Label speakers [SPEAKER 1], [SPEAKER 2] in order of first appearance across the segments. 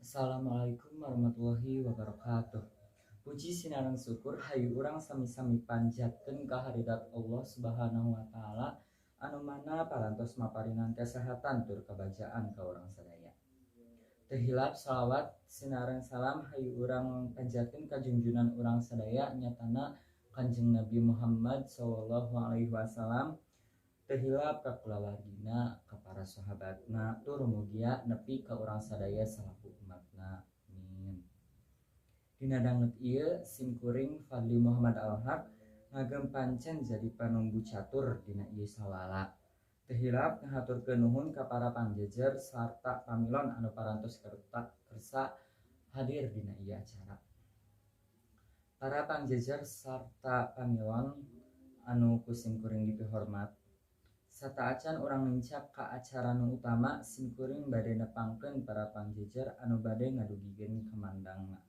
[SPEAKER 1] Assalamualaikum warahmatullahi wabarakatuh. Puji sinareng syukur hayu urang sami-sami panjatkeun ka hadirat Allah Subhanahu wa taala anu mana parantos maparingan kesehatan tur kabajaan ka urang sadaya. Teu hilap shalawat sinareng salam hayu urang panjatkeun ka junjunan urang sadaya nyatana Kanjeng Nabi Muhammad sallallahu alaihi wasallam. Teu hilap ka kulawargina, ka para sahabatna, tur mugia nepi ka urang sadaya salaku umatna. Amin. Dina danget ieu simkuring Fadli Muhammad Al-Haq ngagem pancen jadi panunggu catur dina ieu sawala. Teu hilap ngahaturkeun nuhun ka para pangjejer sarta pamilon anu parantos kersa hadir dina ieu acara. Para pangjejer sarta pamilon anu kusimkuring dipihormat, sataacan urang mincak ka acara nu utama simkuring bade nepangkeun para pangjejer anu bade ngadugikeun kamandangna.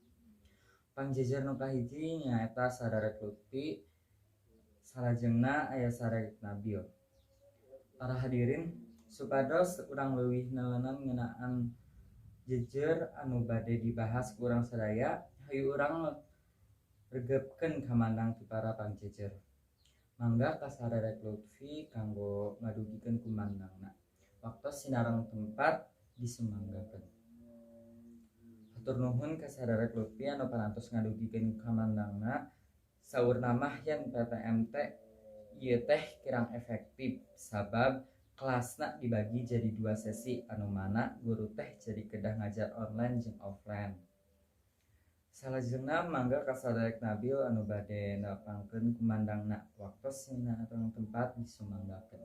[SPEAKER 1] Pangjejer nu kahiji nyaeta Sadarek Lutfi, salajengna aya Sadarek Nabil. Para hadirin, supados urang leuwih neueun ngeunaan jejer anu bade dibahas ku urang sadaya, hayu urang regepkeun kamandang ti para pangjejer. Mangga ka Sadarek Lutfi kanggo ngadugikeun kumandangna. Waktos sinareng tempat disumanggakeun. Hatur nuhun ka Sadarek Lutfi anu parantos ngadugikeun kamandangna. Saurna mah yen PTMT ieu teh kirang efektif sabab kelasna dibagi jadi 2 sesi anu mana guru teh jadi kedah ngajar online jeung offline. Salajengna mangga ka Sadarek Nabil anu bade nepangkeun kumandangna waktos sinareng tempat disumanggakeun.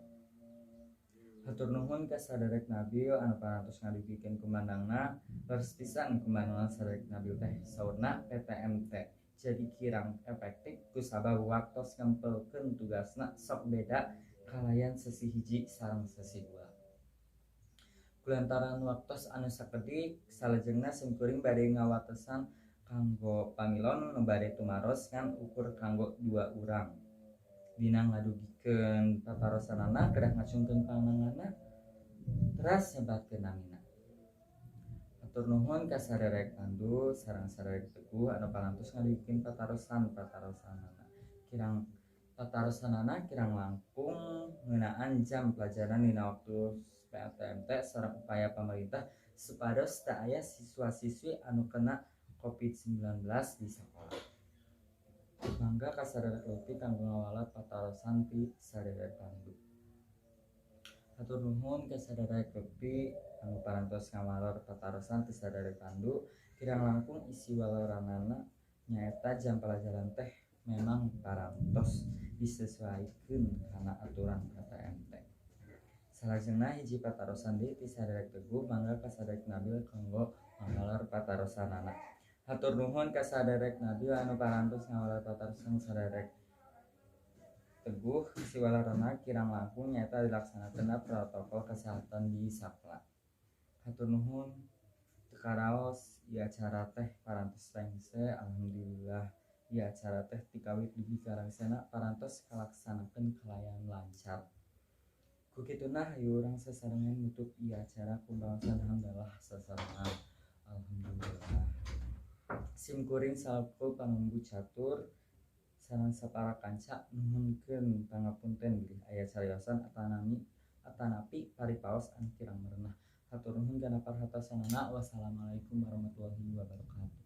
[SPEAKER 1] Hatur nuhun ka Sadarek Nabil anu parantos ngadugikeun kumandangna. Leres pisan kumandangna Sadarek Nabil teh saurna PTMT jadi kirang efektif kusabab waktos ngempelkeun tugasna sok beda kalayan sesi hiji sareng sesi 2. Kulantaran waktos anu sakedik, salajengna simkuring bade ngawatesan kanggo pamilon nu bade tumaros ngan ukur kanggo 2 urang. Dina ngadugikeun patarosanana kedah ngacungkeun pananganna teras nyebatkeun namina. Hatur nuhun ka Sadarek Pandu sareng Sadarek Teguh anu parantos ngadugikeun patarosanana. Patarosanana kirang langkung ngeunaan jam pelajaran dina waktu PTMT sareng upaya pamarintah supados teu aya siswa-siswi anu kena COVID-19 di sakola. Mangga ka Sadarek Lutfi kanggo ngawalat patarosan ti Sadarek Pandu. Hatur nuhun ka Sadarek Lutfi anu parantos ngawalat patarosan ti Sadarek Pandu. Kirang langkung isi walaranana nyaeta jam pelajaran teh memang parantos disesuaikeun kana aturan PTMT. Salajengna hiji patarosan deui ti Sadarek Teguh, mangga ka Sadarek Nabil kanggo ngawalar patarosanana. Hatur nuhun ka Sadarek Nabil anu parantos ngawalar patarosan Sadarek Teguh. Isi walarana kirang langkung nyaeta dilaksanakeunna protokol kesehatan di sakola. Hatur nuhun teu karaos ieu acara teh parantos rengse. Alhamdulillah ieu acara teh ti kawit dugi ka rengsena parantos kalaksanakeun kalayan lancar. Ku kituna hayu urang sasarengan nutup ieu acara ku baosan hamdalah sasarengan. Alhamdulillah. Simkuring salaku panunggu catur sareng sapara kanca nuhunkeun pangapunten bilih aya cariosan atanapi paripaos anu kirang merenah. Hatur nuhun kana paratosanana. Wassalamualaikum warahmatullahi wabarakatuh.